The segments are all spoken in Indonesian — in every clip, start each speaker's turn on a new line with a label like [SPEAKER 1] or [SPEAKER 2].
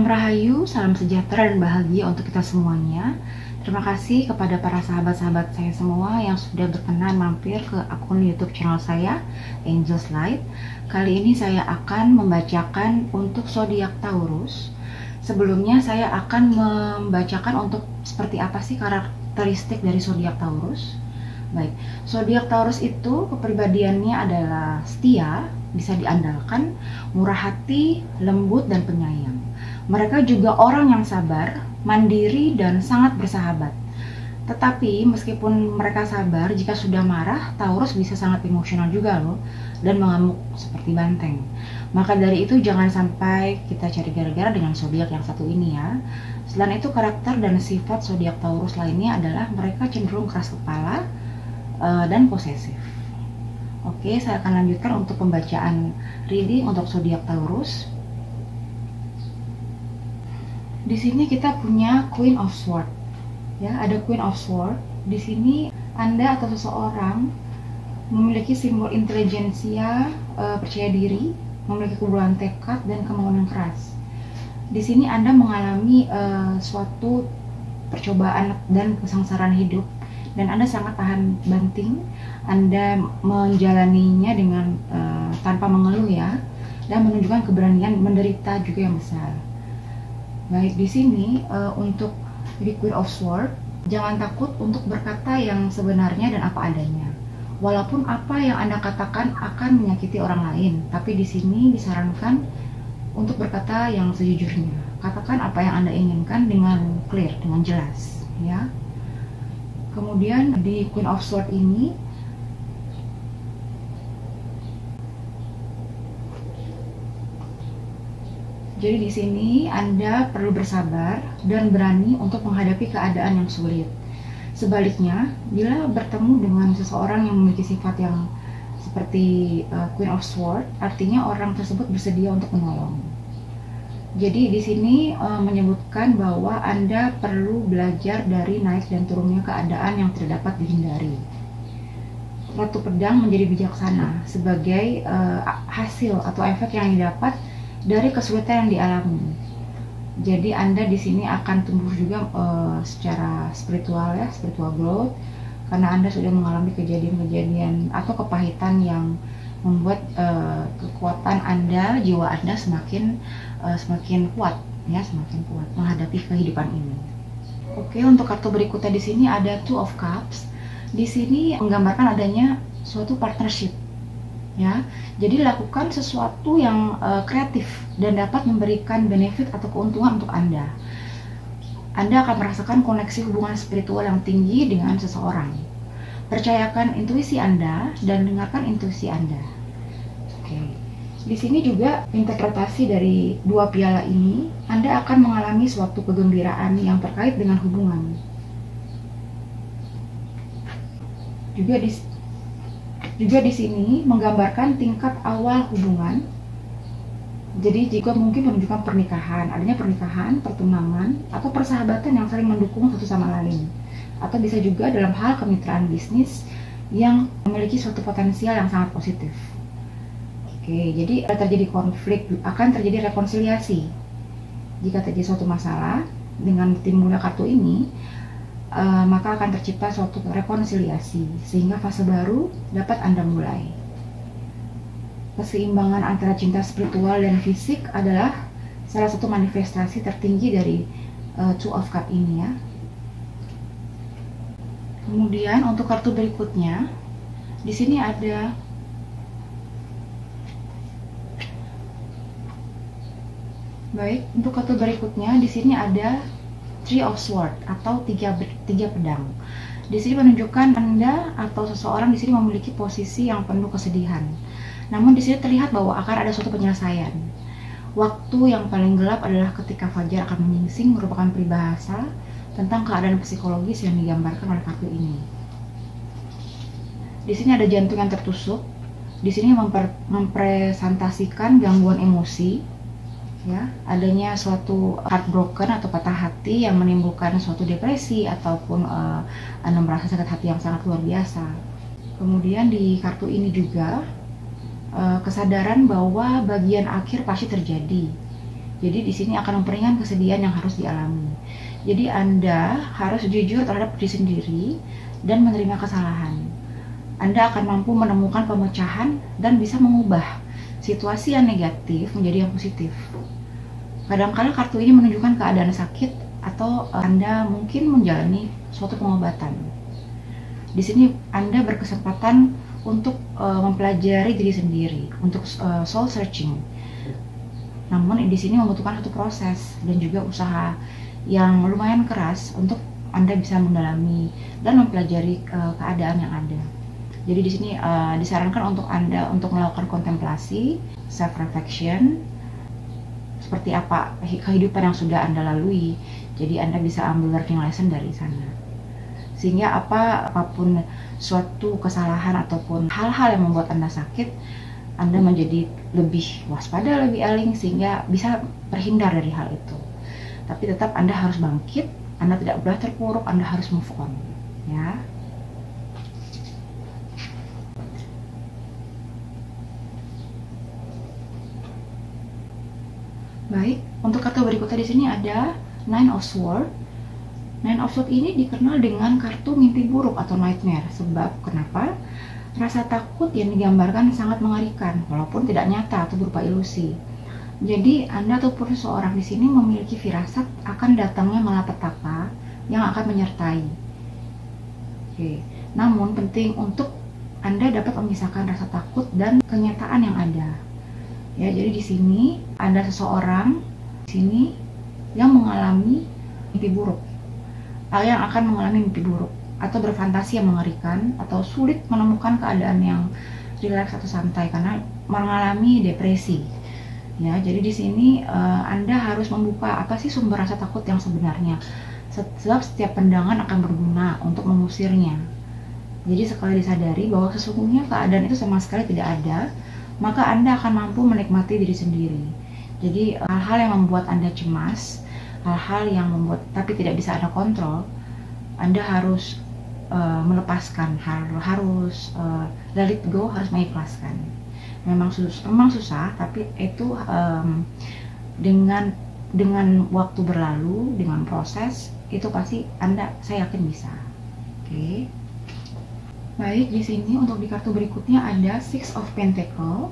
[SPEAKER 1] Salam Rahayu, salam sejahtera dan bahagia untuk kita semuanya. Terima kasih kepada para sahabat-sahabat saya semua yang sudah berkenan mampir ke akun YouTube channel saya, Angels Light. Kali ini saya akan membacakan untuk zodiak Taurus. Sebelumnya saya akan membacakan untuk seperti apa sih karakteristik dari zodiak Taurus. Baik, zodiak Taurus itu kepribadiannya adalah setia, bisa diandalkan, murah hati, lembut dan penyayang. Mereka juga orang yang sabar, mandiri, dan sangat bersahabat. Tetapi meskipun mereka sabar, jika sudah marah, Taurus bisa sangat emosional juga loh, dan mengamuk seperti banteng. Maka dari itu jangan sampai kita cari gara-gara dengan zodiak yang satu ini ya. Selain itu karakter dan sifat zodiak Taurus lainnya adalah mereka cenderung keras kepala dan posesif. Oke, saya akan lanjutkan untuk pembacaan reading untuk zodiak Taurus. Di sini kita punya Queen of Swords. Ya, ada Queen of Swords. Di sini Anda atau seseorang memiliki simbol intelijensia, percaya diri, memiliki keberanian tekad dan kemauan yang keras. Di sini Anda mengalami suatu percobaan dan kesengsaraan hidup, dan Anda sangat tahan banting. Anda menjalaninya dengan tanpa mengeluh ya, dan menunjukkan keberanian menderita juga yang besar. Baik, di sini untuk The Queen of Swords, jangan takut untuk berkata yang sebenarnya dan apa adanya. Walaupun apa yang Anda katakan akan menyakiti orang lain, tapi di sini disarankan untuk berkata yang sejujurnya. Katakan apa yang Anda inginkan dengan clear, dengan jelas, ya. Kemudian di Queen of Swords ini, jadi di sini Anda perlu bersabar dan berani untuk menghadapi keadaan yang sulit. Sebaliknya, bila bertemu dengan seseorang yang memiliki sifat yang seperti Queen of Swords, artinya orang tersebut bersedia untuk menolong. Jadi di sini menyebutkan bahwa Anda perlu belajar dari naik dan turunnya keadaan yang tidak dapat dihindari. Ratu Pedang menjadi bijaksana sebagai hasil atau efek yang didapat dari kesulitan yang dialami. Jadi Anda di sini akan tumbuh juga secara spiritual ya, spiritual growth, karena Anda sudah mengalami kejadian-kejadian atau kepahitan yang membuat kekuatan Anda, jiwa Anda semakin kuat ya, semakin kuat menghadapi kehidupan ini. Oke, untuk kartu berikutnya di sini ada Two of Cups. Di sini menggambarkan adanya suatu partnership. Ya, jadi lakukan sesuatu yang kreatif dan dapat memberikan benefit atau keuntungan untuk Anda. Anda akan merasakan koneksi hubungan spiritual yang tinggi dengan seseorang. Percayakan intuisi Anda dan dengarkan intuisi Anda. Oke. Di sini juga interpretasi dari dua piala ini, Anda akan mengalami suatu kegembiraan yang terkait dengan hubungan. Juga di sini menggambarkan tingkat awal hubungan. Jadi jika mungkin menunjukkan pernikahan, adanya pernikahan, pertunangan, atau persahabatan yang saling mendukung satu sama lain. Atau bisa juga dalam hal kemitraan bisnis yang memiliki suatu potensial yang sangat positif. Oke, jadi terjadi konflik, akan terjadi rekonsiliasi. Jika terjadi suatu masalah, dengan timbulnya kartu ini, maka akan tercipta suatu rekonsiliasi sehingga fase baru dapat Anda mulai. Keseimbangan antara cinta spiritual dan fisik adalah salah satu manifestasi tertinggi dari Two of Cups ini ya. Kemudian untuk kartu berikutnya, di sini ada untuk kartu berikutnya di sini ada Three of Swords atau tiga pedang. Di sini menunjukkan Anda atau seseorang di sini memiliki posisi yang penuh kesedihan. Namun di sini terlihat bahwa akan ada suatu penyelesaian. Waktu yang paling gelap adalah ketika fajar akan menyingsing, merupakan peribahasa tentang keadaan psikologis yang digambarkan oleh kartu ini. Di sini ada jantung yang tertusuk. Di sini mempresentasikan gangguan emosi. Ya, adanya suatu heartbroken atau patah hati yang menimbulkan suatu depresi ataupun Anda merasa sakit hati yang sangat luar biasa. Kemudian di kartu ini juga kesadaran bahwa bagian akhir pasti terjadi. Jadi di sini akan memperingan kesedihan yang harus dialami. Jadi Anda harus jujur terhadap diri sendiri dan menerima kesalahan. Anda akan mampu menemukan pemecahan dan bisa mengubah situasi yang negatif menjadi yang positif. Kadang-kala kartu ini menunjukkan keadaan sakit atau Anda mungkin menjalani suatu pengobatan. Di sini Anda berkesempatan untuk mempelajari diri sendiri, untuk soul searching. Namun di sini membutuhkan satu proses dan juga usaha yang lumayan keras untuk Anda bisa mendalami dan mempelajari keadaan yang ada. Jadi di sini disarankan untuk Anda untuk melakukan kontemplasi, self reflection, seperti apa kehidupan yang sudah Anda lalui. Jadi Anda bisa ambil learning lesson dari sana. Sehingga apapun suatu kesalahan ataupun hal-hal yang membuat Anda sakit, Anda menjadi lebih waspada, lebih aling, sehingga bisa terhindar dari hal itu. Tapi tetap Anda harus bangkit, Anda tidak boleh terpuruk, Anda harus move on, ya. Baik, untuk kartu berikutnya di sini ada Nine of Swords. Nine of Swords ini dikenal dengan kartu mimpi buruk atau nightmare. Sebab kenapa? Rasa takut yang digambarkan sangat mengerikan, walaupun tidak nyata atau berupa ilusi. Jadi Anda ataupun seseorang di sini memiliki firasat akan datangnya malapetaka yang akan menyertai. Oke. Namun penting untuk Anda dapat memisahkan rasa takut dan kenyataan yang ada. Ya, jadi di sini ada seseorang di sini yang mengalami mimpi buruk, yang akan mengalami mimpi buruk atau berfantasi yang mengerikan atau sulit menemukan keadaan yang rileks atau santai karena mengalami depresi. Ya, jadi di sini Anda harus membuka apa sih sumber rasa takut yang sebenarnya. Sebab setiap pandangan akan berguna untuk mengusirnya. Jadi sekali disadari bahwa sesungguhnya keadaan itu sama sekali tidak ada, maka Anda akan mampu menikmati diri sendiri. Jadi hal-hal yang membuat Anda cemas, hal-hal yang membuat tapi tidak bisa Anda kontrol, Anda harus melepaskan, harus let it go, harus mengikhlaskan. Memang susah, tapi itu dengan waktu berlalu, dengan proses itu pasti saya yakin bisa. Oke. Baik, di sini untuk di kartu berikutnya ada Six of Pentacles.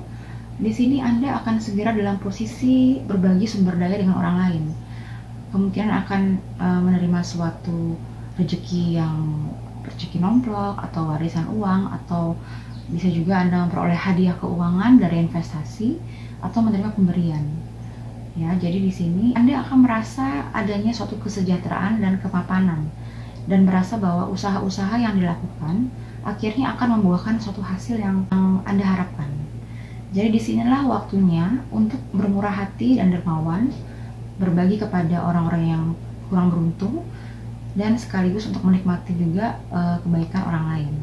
[SPEAKER 1] Di sini Anda akan segera dalam posisi berbagi sumber daya dengan orang lain. Kemungkinan akan menerima suatu rezeki nomplok atau warisan uang, atau bisa juga Anda memperoleh hadiah keuangan dari investasi atau menerima pemberian. Ya, jadi di sini Anda akan merasa adanya suatu kesejahteraan dan kemapanan dan merasa bahwa usaha-usaha yang dilakukan akhirnya akan membuahkan suatu hasil yang Anda harapkan. Jadi disinilah waktunya untuk bermurah hati dan dermawan, berbagi kepada orang-orang yang kurang beruntung, dan sekaligus untuk menikmati juga kebaikan orang lain.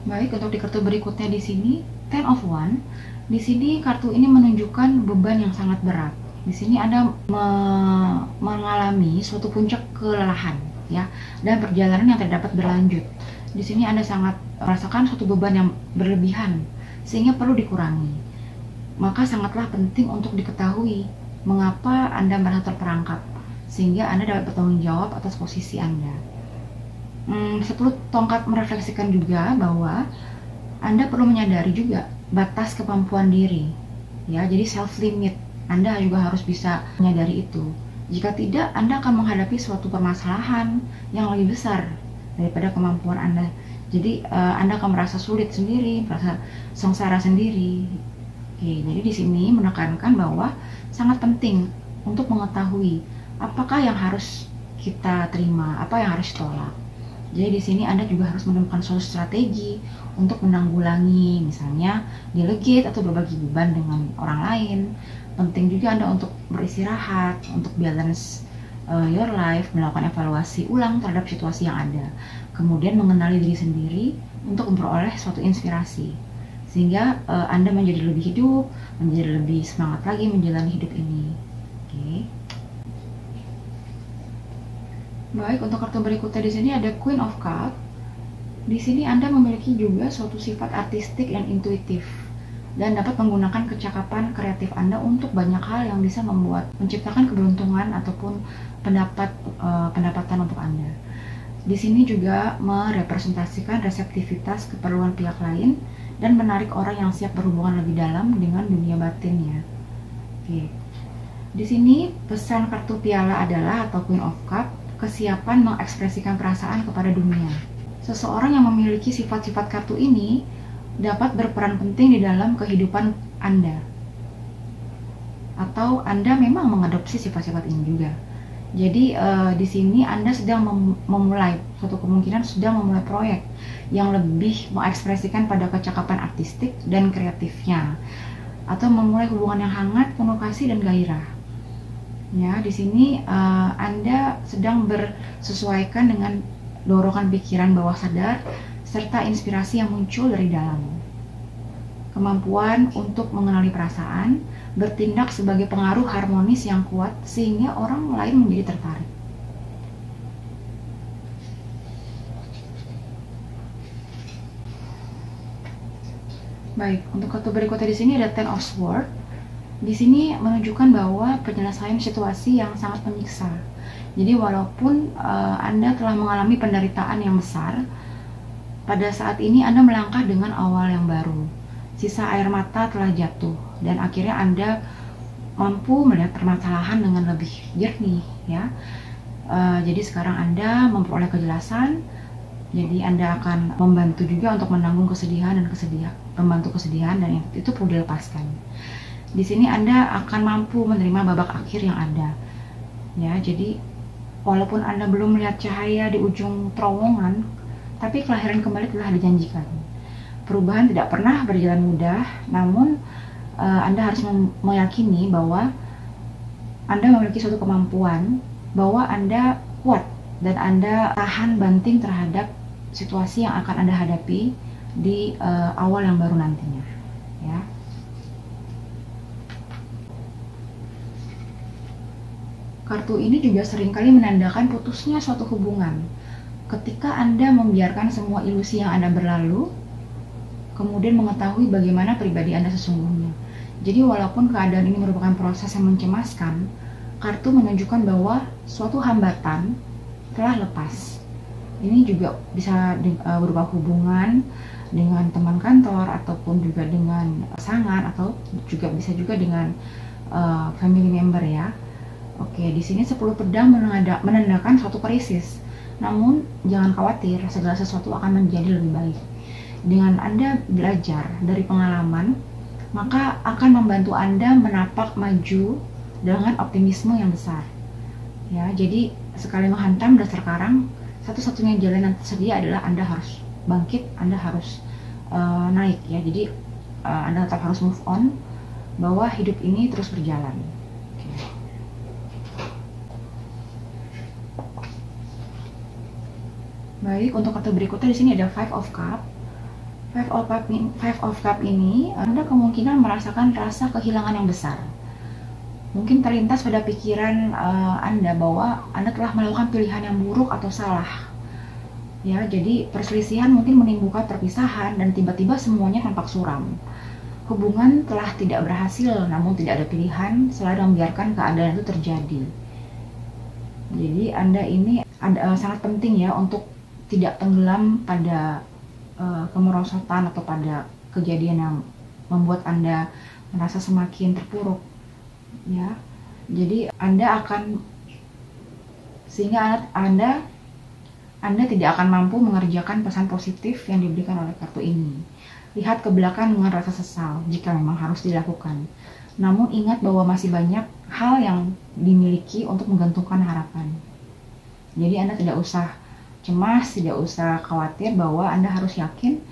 [SPEAKER 1] Baik, untuk di kartu berikutnya di sini Ten of Wands. Di sini kartu ini menunjukkan beban yang sangat berat. Di sini Anda mengalami suatu puncak kelelahan, ya, dan perjalanan yang tidak dapat berlanjut. Di sini Anda sangat merasakan suatu beban yang berlebihan sehingga perlu dikurangi. Maka sangatlah penting untuk diketahui mengapa Anda merasa terperangkap sehingga Anda dapat bertanggung jawab atas posisi Anda. 10 tongkat merefleksikan juga bahwa Anda perlu menyadari juga batas kemampuan diri, ya. Jadi self limit Anda juga harus bisa menyadari itu. Jika tidak, Anda akan menghadapi suatu permasalahan yang lebih besar daripada kemampuan Anda. Jadi Anda akan merasa sulit sendiri, merasa sengsara sendiri. Oke, jadi di sini menekankan bahwa sangat penting untuk mengetahui apakah yang harus kita terima, apa yang harus ditolak. Jadi di sini Anda juga harus menemukan suatu strategi untuk menanggulangi, misalnya delegate atau berbagi beban dengan orang lain. Penting juga Anda untuk beristirahat, untuk balance your life, melakukan evaluasi ulang terhadap situasi yang ada. Kemudian mengenali diri sendiri untuk memperoleh suatu inspirasi. Sehingga Anda menjadi lebih hidup, menjadi lebih semangat lagi menjalani hidup ini. Oke. Baik, untuk kartu berikutnya di sini ada Queen of Cups. Di sini Anda memiliki juga suatu sifat artistik dan intuitif. dan dapat menggunakan kecakapan kreatif Anda untuk banyak hal yang bisa menciptakan keberuntungan ataupun pendapatan untuk Anda. Di sini juga merepresentasikan reseptivitas keperluan pihak lain dan menarik orang yang siap berhubungan lebih dalam dengan dunia batinnya. Oke. Di sini pesan kartu piala adalah atau Queen of Cup, kesiapan mengekspresikan perasaan kepada dunia. Seseorang yang memiliki sifat-sifat kartu ini dapat berperan penting di dalam kehidupan Anda. Atau Anda memang mengadopsi sifat-sifat ini juga. Jadi di sini Anda sedang memulai suatu kemungkinan sedang memulai proyek yang lebih mengekspresikan pada kecakapan artistik dan kreatifnya, atau memulai hubungan yang hangat, penuh kasih dan gairah. Ya, di sini Anda sedang bersesuaikan dengan dorongan pikiran bawah sadar serta inspirasi yang muncul dari dalam. Kemampuan untuk mengenali perasaan, bertindak sebagai pengaruh harmonis yang kuat sehingga orang lain menjadi tertarik. Baik, untuk kartu berikutnya di sini ada Ten of Swords. Di sini menunjukkan bahwa penyelesaian situasi yang sangat menyiksa. Jadi walaupun Anda telah mengalami penderitaan yang besar, pada saat ini Anda melangkah dengan awal yang baru. Sisa air mata telah jatuh dan akhirnya Anda mampu melihat permasalahan dengan lebih jernih, ya. Jadi sekarang Anda memperoleh kejelasan. Jadi Anda akan membantu juga untuk menanggung kesedihan dan membantu kesedihan dan itu perlu dilepaskan. Di sini Anda akan mampu menerima babak akhir yang ada. Ya, jadi walaupun Anda belum melihat cahaya di ujung terowongan, tapi kelahiran kembali telah dijanjikan. Perubahan tidak pernah berjalan mudah, namun Anda harus meyakini bahwa Anda memiliki suatu kemampuan, bahwa Anda kuat dan Anda tahan banting terhadap situasi yang akan Anda hadapi di awal yang baru nantinya. Ya. Kartu ini juga seringkali menandakan putusnya suatu hubungan. Ketika Anda membiarkan semua ilusi yang Anda berlalu, kemudian mengetahui bagaimana pribadi Anda sesungguhnya. Jadi walaupun keadaan ini merupakan proses yang mencemaskan, kartu menunjukkan bahwa suatu hambatan telah lepas. Ini juga bisa berupa hubungan dengan teman kantor, ataupun juga dengan pasangan, atau juga bisa juga dengan family member, ya. Oke, di sini 10 pedang menandakan suatu krisis. Namun, jangan khawatir, segala sesuatu akan menjadi lebih baik. Dengan Anda belajar dari pengalaman, maka akan membantu Anda menapak maju dengan optimisme yang besar. Ya, jadi sekali menghantam dasar karang, satu-satunya jalan yang tersedia adalah Anda harus bangkit, Anda harus naik, ya. Jadi Anda tetap harus move on, bahwa hidup ini terus berjalan. Baik, untuk kartu berikutnya di sini ada Five of Cup. Five of Cup ini, Anda kemungkinan merasakan rasa kehilangan yang besar. Mungkin terlintas pada pikiran Anda bahwa Anda telah melakukan pilihan yang buruk atau salah. Ya, jadi perselisihan mungkin menimbulkan perpisahan dan tiba-tiba semuanya tampak suram. Hubungan telah tidak berhasil, namun tidak ada pilihan selain membiarkan keadaan itu terjadi. Jadi Anda ini sangat penting, ya, untuk tidak tenggelam pada kemerosotan atau pada kejadian yang membuat Anda merasa semakin terpuruk, ya. Jadi sehingga Anda tidak akan mampu mengerjakan pesan positif yang diberikan oleh kartu ini. Lihat ke belakang dengan rasa sesal jika memang harus dilakukan. Namun ingat bahwa masih banyak hal yang dimiliki untuk menggantungkan harapan. Jadi Anda tidak usah cemas, tidak usah khawatir, bahwa Anda harus yakin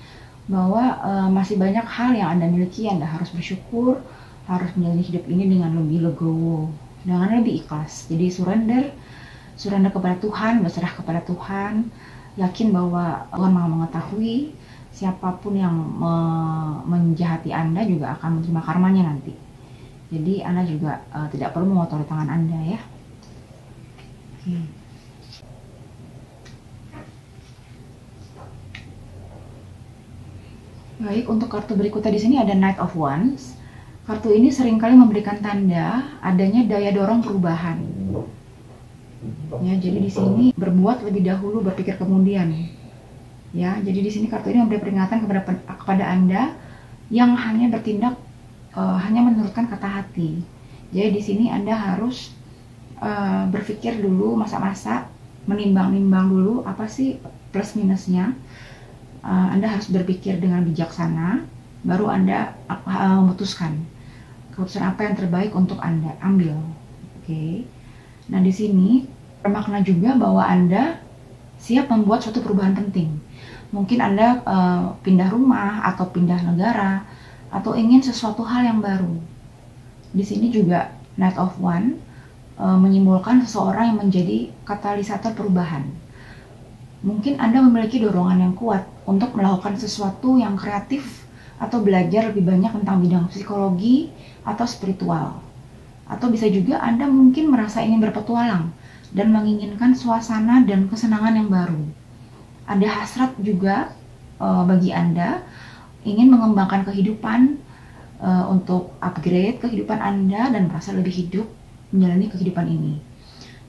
[SPEAKER 1] bahwa masih banyak hal yang Anda miliki. Anda harus bersyukur, harus menjalani hidup ini dengan lebih legowo, dengan lebih ikhlas. Jadi surrender kepada Tuhan, berserah kepada Tuhan, yakin bahwa Tuhan Maha mengetahui. Siapapun yang menjahati Anda juga akan menerima karmanya nanti. Jadi Anda juga tidak perlu mengotori tangan Anda, ya. Oke. Baik, untuk kartu berikutnya di sini ada Knight of Wands. Kartu ini seringkali memberikan tanda adanya daya dorong perubahan. Ya, jadi di sini berbuat lebih dahulu, berpikir kemudian. Ya, jadi di sini kartu ini memberi peringatan kepada Anda yang hanya bertindak hanya menurutkan kata hati. Jadi di sini Anda harus berpikir dulu, masak-masak, menimbang-nimbang dulu apa sih plus minusnya. Anda harus berpikir dengan bijaksana, baru Anda memutuskan keputusan apa yang terbaik untuk Anda ambil. Oke. Nah, di sini bermakna juga bahwa Anda siap membuat suatu perubahan penting. Mungkin Anda pindah rumah atau pindah negara atau ingin sesuatu hal yang baru. Di sini juga Knight of Wands menyimbolkan seseorang yang menjadi katalisator perubahan. Mungkin Anda memiliki dorongan yang kuat untuk melakukan sesuatu yang kreatif atau belajar lebih banyak tentang bidang psikologi atau spiritual. Atau bisa juga Anda mungkin merasa ingin berpetualang dan menginginkan suasana dan kesenangan yang baru. Ada hasrat juga bagi Anda ingin mengembangkan kehidupan untuk upgrade kehidupan Anda dan merasa lebih hidup menjalani kehidupan ini.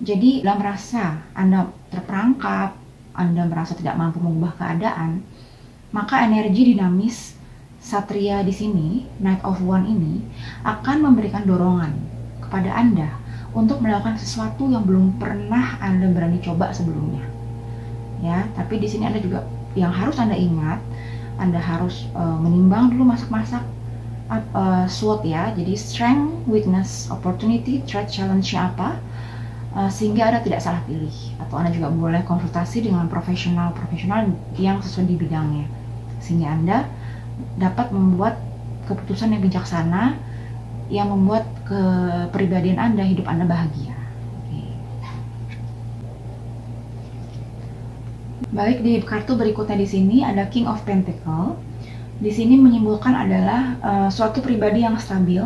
[SPEAKER 1] Jadi dalam merasa Anda terperangkap, Anda merasa tidak mampu mengubah keadaan, maka energi dinamis Satria di sini, Knight of Wands ini, akan memberikan dorongan kepada Anda untuk melakukan sesuatu yang belum pernah Anda berani coba sebelumnya. Ya, tapi di sini Anda juga yang harus Anda ingat, Anda harus menimbang dulu masak-masak SWOT ya. Jadi strength, weakness, opportunity, threat, challenge-nya apa, sehingga Anda tidak salah pilih. Atau Anda juga boleh konsultasi dengan profesional yang sesuai di bidangnya, sehingga Anda dapat membuat keputusan yang bijaksana yang membuat kepribadian Anda, hidup Anda bahagia. Oke. Baik, di kartu berikutnya di sini ada King of Pentacles. Di sini menyimbolkan adalah suatu pribadi yang stabil,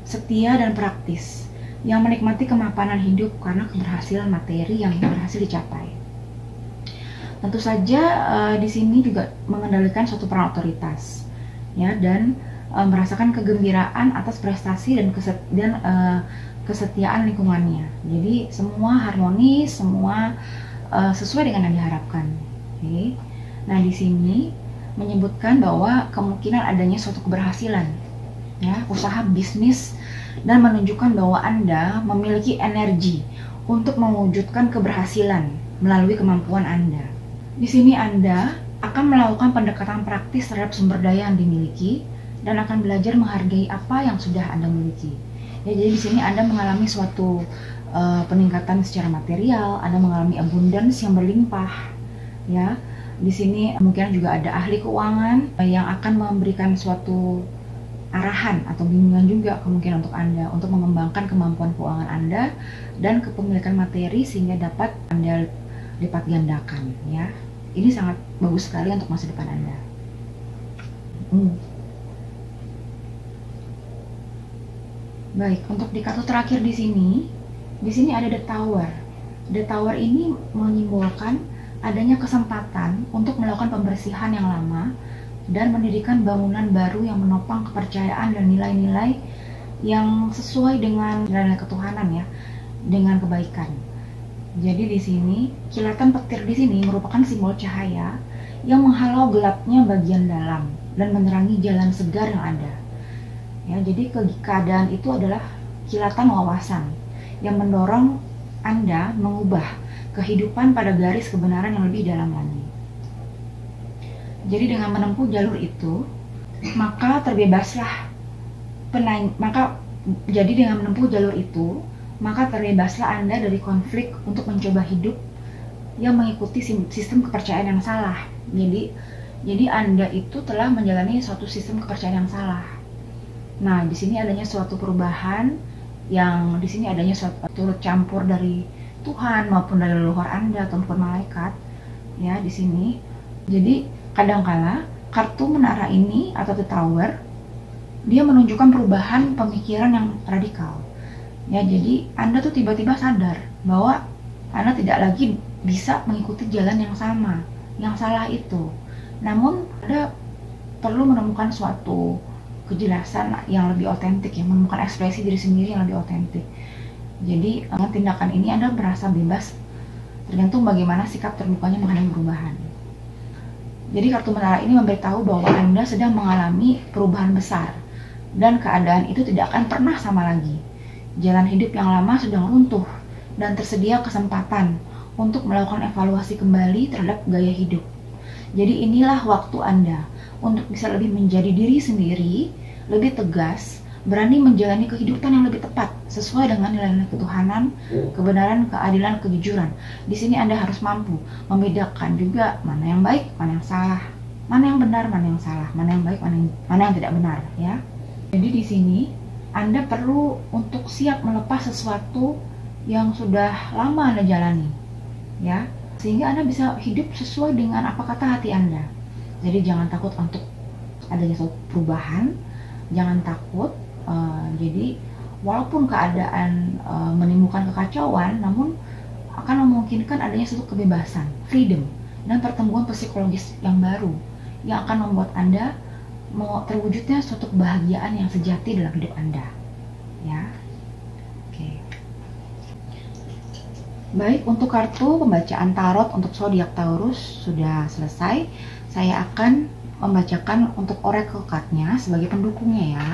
[SPEAKER 1] setia dan praktis, yang menikmati kemapanan hidup karena keberhasilan materi yang berhasil dicapai. Tentu saja di sini juga mengendalikan suatu peran otoritas, ya, dan merasakan kegembiraan atas prestasi dan kesetiaan lingkungannya. Jadi semua harmonis, semua sesuai dengan yang diharapkan. Oke. Nah, di sini menyebutkan bahwa kemungkinan adanya suatu keberhasilan, ya, usaha bisnis, dan menunjukkan bahwa Anda memiliki energi untuk mewujudkan keberhasilan melalui kemampuan Anda. Di sini Anda akan melakukan pendekatan praktis terhadap sumber daya yang dimiliki dan akan belajar menghargai apa yang sudah Anda miliki. Ya, jadi di sini Anda mengalami suatu peningkatan secara material, Anda mengalami abundance yang berlimpah. Ya, di sini mungkin juga ada ahli keuangan yang akan memberikan suatu arahan atau bimbingan juga kemungkinan untuk Anda untuk mengembangkan kemampuan keuangan Anda dan kepemilikan materi sehingga dapat Anda lipat gandakan, ya. Ini sangat bagus sekali untuk masa depan Anda. Baik, untuk di kartu terakhir di sini ada The Tower. The Tower ini menyimbolkan adanya kesempatan untuk melakukan pembersihan yang lama dan mendirikan bangunan baru yang menopang kepercayaan dan nilai-nilai yang sesuai dengan nilai ketuhanan, ya, dengan kebaikan. Jadi di sini kilatan petir di sini merupakan simbol cahaya yang menghalau gelapnya bagian dalam dan menerangi jalan segar yang ada. Ya, jadi keadaan itu adalah kilatan wawasan yang mendorong Anda mengubah kehidupan pada garis kebenaran yang lebih dalam lagi. Jadi dengan menempuh jalur itu, maka terbebaslah maka terbebaslah Anda dari konflik untuk mencoba hidup yang mengikuti sistem kepercayaan yang salah. Jadi Anda itu telah menjalani suatu sistem kepercayaan yang salah. Nah, di sini adanya suatu perubahan yang di sini adanya suatu turut campur dari Tuhan maupun dari leluhur Anda ataupun malaikat, ya, di sini. Jadi kadangkala kartu menara ini atau The Tower dia menunjukkan perubahan pemikiran yang radikal. Ya, jadi Anda tuh tiba-tiba sadar bahwa Anda tidak lagi bisa mengikuti jalan yang sama, yang salah itu. Namun ada perlu menemukan suatu kejelasan yang lebih otentik, ya, menemukan ekspresi diri sendiri yang lebih otentik. Jadi dengan tindakan ini Anda merasa bebas tergantung bagaimana sikap terbukanya menghadapi perubahan. Jadi kartu menara ini memberitahu bahwa Anda sedang mengalami perubahan besar dan keadaan itu tidak akan pernah sama lagi. Jalan hidup yang lama sedang runtuh dan tersedia kesempatan untuk melakukan evaluasi kembali terhadap gaya hidup. Jadi inilah waktu Anda untuk bisa lebih menjadi diri sendiri, lebih tegas, berani menjalani kehidupan yang lebih tepat sesuai dengan nilai-nilai ketuhanan, kebenaran, keadilan, kejujuran. Di sini Anda harus mampu membedakan juga mana yang baik, mana yang salah, mana yang benar, mana yang salah, mana yang baik, mana yang tidak benar, ya. Jadi di sini Anda perlu untuk siap melepas sesuatu yang sudah lama Anda jalani, ya, sehingga Anda bisa hidup sesuai dengan apa kata hati Anda. Jadi jangan takut untuk adanya suatu perubahan, jangan takut. Jadi walaupun keadaan menimbulkan kekacauan, namun akan memungkinkan adanya suatu kebebasan, freedom, dan pertumbuhan psikologis yang baru yang akan membuat Anda mau terwujudnya suatu kebahagiaan yang sejati dalam hidup Anda, ya. Oke. Baik, untuk kartu pembacaan tarot untuk zodiak Taurus sudah selesai. Saya akan membacakan untuk oracle card-nya sebagai pendukungnya, ya.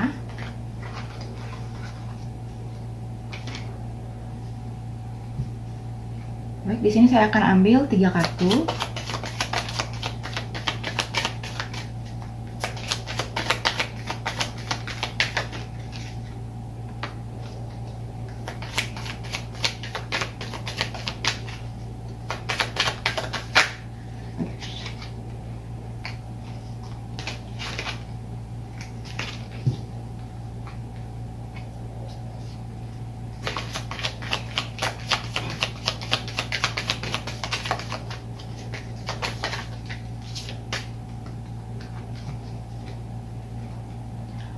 [SPEAKER 1] Baik, di sini saya akan ambil 3 kartu.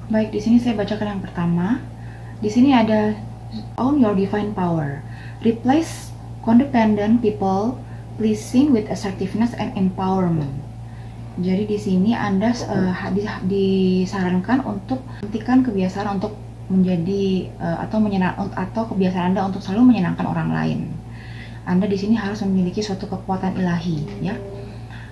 [SPEAKER 1] Baik, di sini saya bacakan yang pertama. Di sini ada own your divine power. Replace codependent people pleasing with assertiveness and empowerment. Jadi di sini Anda disarankan untuk hentikan kebiasaan untuk menjadi atau kebiasaan Anda untuk selalu menyenangkan orang lain. Anda di sini harus memiliki suatu kekuatan ilahi, ya.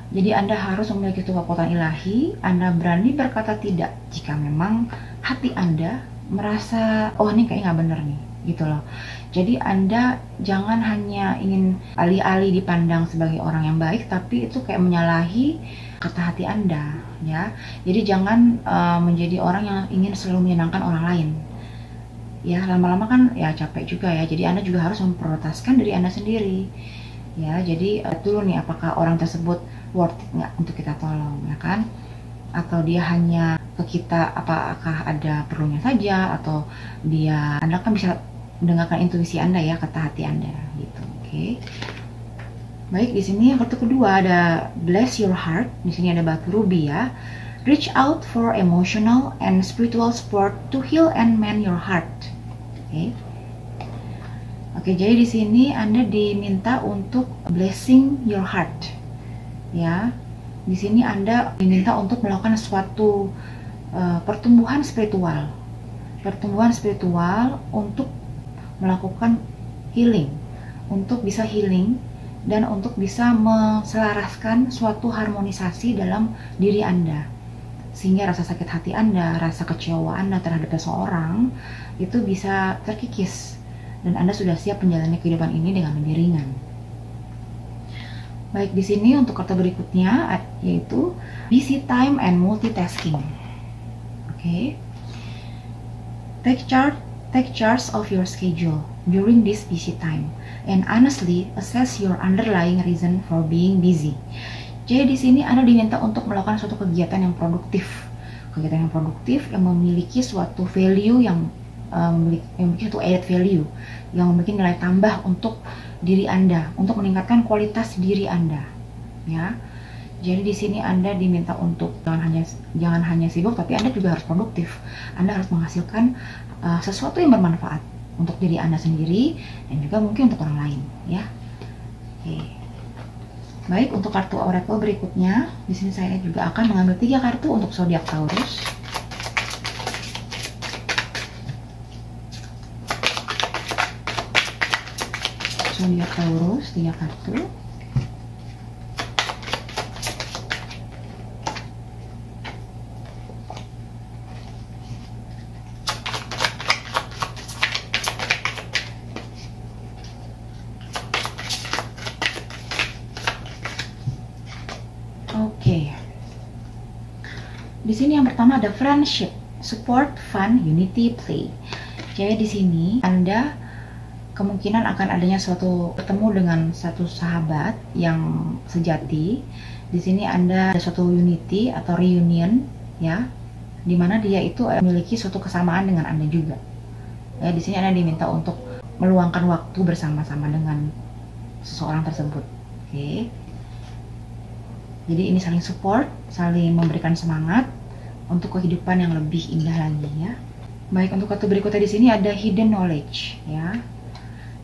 [SPEAKER 1] Jadi Anda harus memiliki kekuatan ilahi. Anda berani berkata tidak jika memang hati Anda merasa, oh ini kayak nggak bener nih, gitu loh. Jadi Anda jangan hanya ingin alih-alih dipandang sebagai orang yang baik, tapi itu kayak menyalahi kata hati Anda, ya. Jadi jangan menjadi orang yang ingin selalu menyenangkan orang lain. Ya, lama-lama kan ya capek juga, ya. Jadi Anda juga harus memprioritaskan diri Anda sendiri. Ya, jadi dulu nih apakah orang tersebut worth it nggak untuk kita tolong, ya kan? Atau dia hanya ke kita apakah ada perlunya saja, atau Anda kan bisa mendengarkan intuisi Anda, ya, kata hati Anda, gitu. Oke. Baik, di sini yang kartu kedua ada bless your heart. Di sini ada batu ruby, ya. Reach out for emotional and spiritual support to heal and mend your heart. Oke. Oke, jadi di sini Anda diminta untuk blessing your heart, ya. Di sini Anda diminta untuk melakukan suatu pertumbuhan spiritual untuk melakukan healing, untuk bisa healing dan untuk bisa menselaraskan suatu harmonisasi dalam diri Anda, sehingga rasa sakit hati Anda, rasa kecewa Anda terhadap seseorang itu bisa terkikis dan Anda sudah siap menjalani kehidupan ini dengan lebih ringan. Baik, di sini untuk kartu berikutnya yaitu busy time and multitasking. Oke. Take charge of your schedule during this busy time and honestly assess your underlying reason for being busy. Jadi di sini Anda diminta untuk melakukan suatu kegiatan yang produktif. Kegiatan yang produktif yang memiliki suatu value yang memiliki suatu added value, yang memiliki nilai tambah untuk diri Anda, untuk meningkatkan kualitas diri Anda, ya. Jadi di sini Anda diminta untuk jangan hanya sibuk, tapi Anda juga harus produktif. Anda harus menghasilkan sesuatu yang bermanfaat untuk diri Anda sendiri dan juga mungkin untuk orang lain, ya. Oke. Baik, untuk kartu oracle berikutnya, di sini saya juga akan mengambil 3 kartu untuk zodiak Taurus. Zodiak Taurus, 3 kartu. Oke. Di sini yang pertama ada friendship, support, fun, unity, play. Jadi di sini Anda kemungkinan akan adanya suatu bertemu dengan satu sahabat yang sejati. Di sini Anda ada suatu unity atau reunion, ya, dimana dia itu memiliki suatu kesamaan dengan Anda juga. Ya, di sini Anda diminta untuk meluangkan waktu bersama-sama dengan seseorang tersebut. Oke. Jadi ini saling support, saling memberikan semangat untuk kehidupan yang lebih indah lagi, ya. Baik, untuk kartu berikutnya di sini ada hidden knowledge, ya.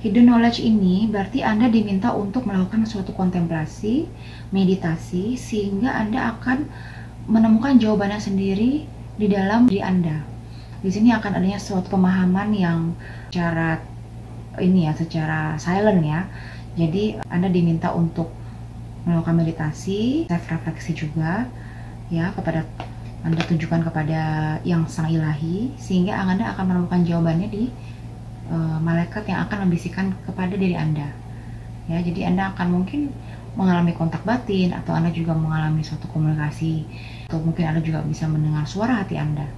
[SPEAKER 1] Hidden knowledge ini berarti Anda diminta untuk melakukan suatu kontemplasi, meditasi, sehingga Anda akan menemukan jawabannya sendiri di dalam diri Anda. Di sini akan adanya suatu pemahaman yang secara secara silent, ya. Jadi Anda diminta untuk melakukan meditasi, self refleksi juga, ya, kepada Anda tunjukkan kepada yang sang ilahi, sehingga Anda akan menemukan jawabannya di malaikat yang akan membisikkan kepada diri Anda, ya. Jadi Anda akan mungkin mengalami kontak batin, atau Anda juga mengalami suatu komunikasi, atau mungkin Anda juga bisa mendengar suara hati Anda.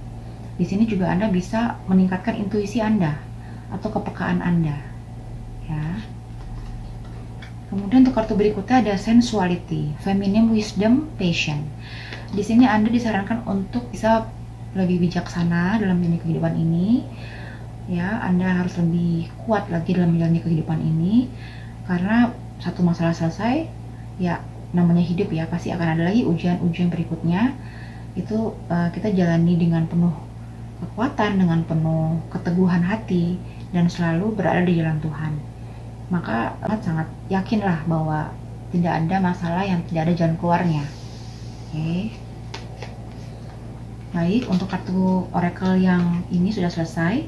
[SPEAKER 1] Di sini juga Anda bisa meningkatkan intuisi Anda atau kepekaan Anda, ya. Kemudian untuk kartu berikutnya ada sensuality, feminine wisdom, passion. Di sini Anda disarankan untuk bisa lebih bijaksana dalam menjalani kehidupan ini, ya. Anda harus lebih kuat lagi dalam menjalani kehidupan ini, karena satu masalah selesai, ya, namanya hidup, ya, pasti akan ada lagi ujian-ujian berikutnya. Itu kita jalani dengan penuh kekuatan, dengan penuh keteguhan hati, dan selalu berada di jalan Tuhan. Maka sangat yakinlah bahwa tidak ada masalah yang tidak ada jalan keluarnya. Oke. Baik, untuk kartu oracle yang ini sudah selesai.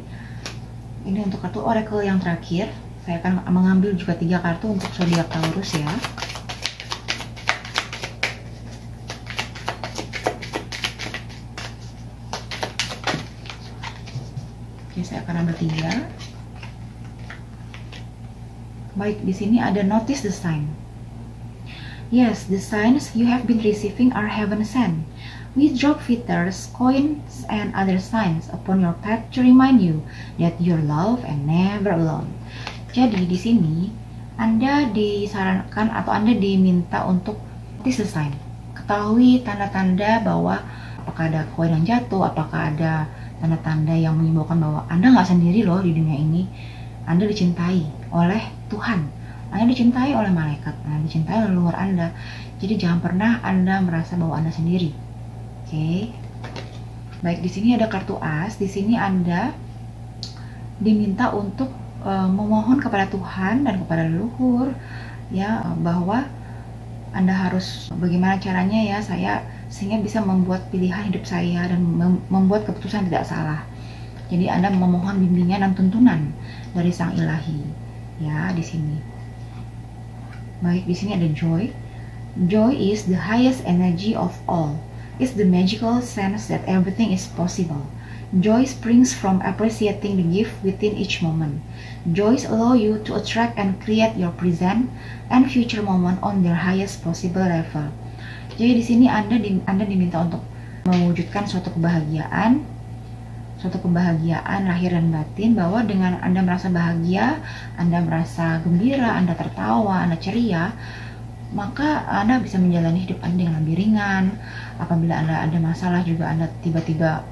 [SPEAKER 1] Ini untuk kartu oracle yang terakhir. Saya akan mengambil juga 3 kartu untuk zodiak Taurus, ya. Oke, saya akan ambil 3. Baik, di sini ada notice the sign. Yes, the signs you have been receiving are heaven sent. We drop feathers, coins, and other signs upon your path to remind you that you're loved and never alone. Jadi di sini Anda disarankan atau Anda diminta untuk notice the sign. Ketahui tanda-tanda bahwa apakah ada koin yang jatuh, apakah ada tanda-tanda yang menyimbolkan bahwa Anda nggak sendiri loh di dunia ini. Anda dicintai oleh Tuhan, Anda dicintai oleh malaikat, Anda dicintai oleh leluhur Anda. Jadi jangan pernah Anda merasa bahwa Anda sendiri. Oke. Baik, di sini ada kartu as. Di sini Anda diminta untuk memohon kepada Tuhan dan kepada leluhur, ya, bahwa Anda harus bagaimana caranya, ya, saya sehingga bisa membuat pilihan hidup saya dan membuat keputusan tidak salah. Jadi Anda memohon bimbingan dan tuntunan dari sang ilahi, ya, di sini. Baik, di sini ada joy. Joy is the highest energy of all. It's the magical sense that everything is possible. Joy springs from appreciating the gift within each moment. Joys allow you to attract and create your present and future moment on their highest possible level. Jadi di sini Anda diminta untuk mewujudkan suatu kebahagiaan lahir dan batin, bahwa dengan Anda merasa bahagia, Anda merasa gembira, Anda tertawa, Anda ceria, maka Anda bisa menjalani hidup Anda dengan lebih ringan. Apabila Anda ada masalah juga, Anda tiba-tiba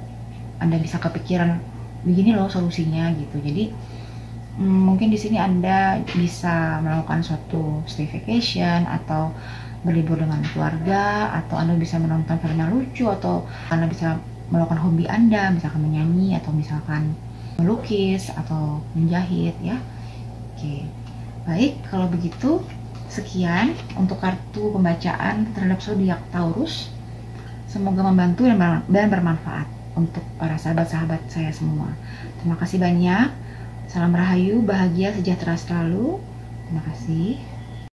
[SPEAKER 1] Anda bisa kepikiran begini loh solusinya, gitu. Jadi mungkin di sini Anda bisa melakukan suatu staycation, atau berlibur dengan keluarga, atau Anda bisa menonton film yang lucu, atau Anda bisa melakukan hobi Anda, misalkan menyanyi, atau misalkan melukis, atau menjahit, ya. Oke. Baik, kalau begitu Sekian untuk kartu pembacaan terhadap zodiak Taurus. Semoga membantu dan bermanfaat untuk para sahabat-sahabat saya semua. Terima kasih banyak. Salam rahayu, bahagia, sejahtera selalu. Terima kasih.